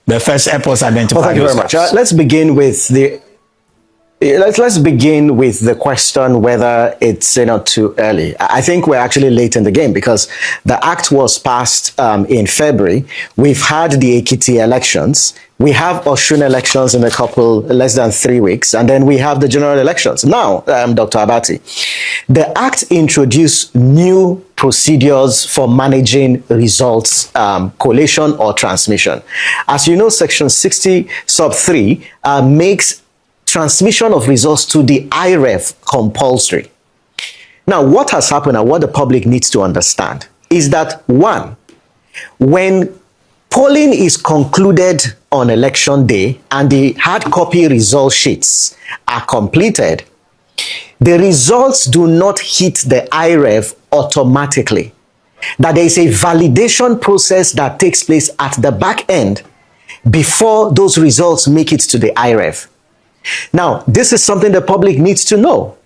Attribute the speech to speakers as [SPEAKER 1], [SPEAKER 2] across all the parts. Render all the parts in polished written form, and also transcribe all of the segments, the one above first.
[SPEAKER 1] the first airports identified.
[SPEAKER 2] Well, thank you very much. Let's begin with the question whether it's too early. I think we're actually late in the game because the act was passed in February. We've had the Ekiti elections. We have Osun elections in less than 3 weeks, and then we have the general elections. Now, Dr. Abati, the act introduced new procedures for managing results collation or transmission. As you know, Section 60 sub 3 makes transmission of results to the IREF compulsory. Now, what has happened and what the public needs to understand is that, one, when polling is concluded on election day and the hard copy result sheets are completed, the results do not hit the IREF automatically. That there is a validation process that takes place at the back end before those results make it to the IREF. Now, this is something the public needs to know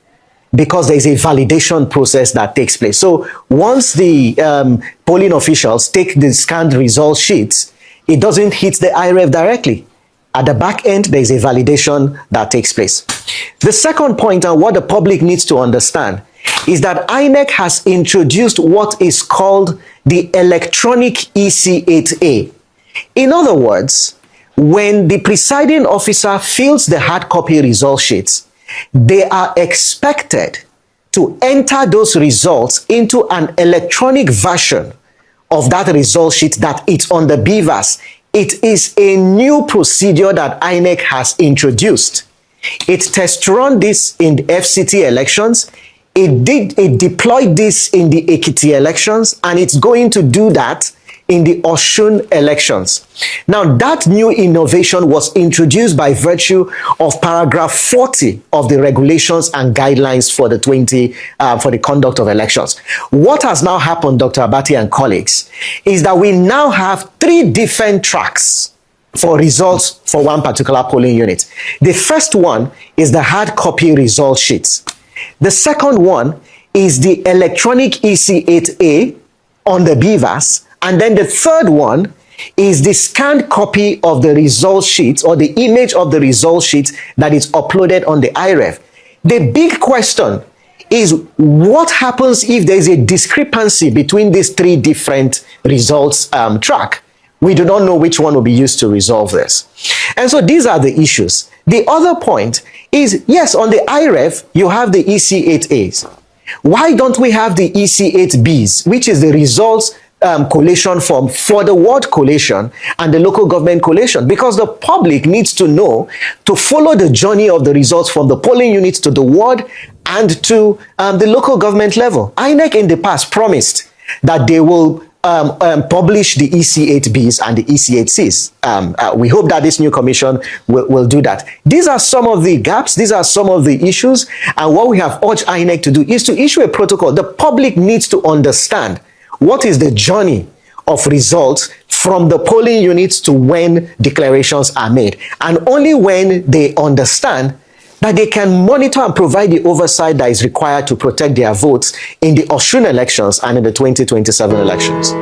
[SPEAKER 2] because there is a validation process that takes place. So once the polling officials take the scanned result sheets, it doesn't hit the IREF directly. At the back end, there is a validation that takes place. The second point, and what the public needs to understand, is that INEC has introduced what is called the Electronic EC8A. In other words, when the presiding officer fills the hard copy result sheets, they are expected to enter those results into an electronic version of that result sheet that it's on the BVAS. It is a new procedure that INEC has introduced. It test run this in the FCT elections. It deployed this in the Ekiti elections, and it's going to do that in the Osun elections. Now, that new innovation was introduced by virtue of paragraph 40 of the regulations and guidelines for the conduct of elections. What has now happened, Dr. Abati and colleagues, is that we now have 3 different tracks for results for one particular polling unit. The first one is the hard copy result sheets. The second one is the Electronic EC8A on the BVAS. And then the third one is the scanned copy of the result sheet or the image of the result sheet that is uploaded on the IREF. The big question is what happens if there is a discrepancy between these 3 different results track? We do not know which one will be used to resolve this. And so these are the issues. The other point is, yes, on the IREF, you have the EC8As. Why don't we have the EC8Bs, which is the results collation form for the ward collation and the local government collation? Because the public needs to know to follow the journey of the results from the polling units to the ward and to the local government level. INEC in the past promised that they will publish the EC8Bs and the EC8Cs. We hope that this new commission will do that. These are some of the gaps. These are some of the issues. And what we have urged INEC to do is to issue a protocol. The public needs to understand what is the journey of results from the polling units to when declarations are made. And only when they understand that they can monitor and provide the oversight that is required to protect their votes in the Osun elections and in the 2027 elections.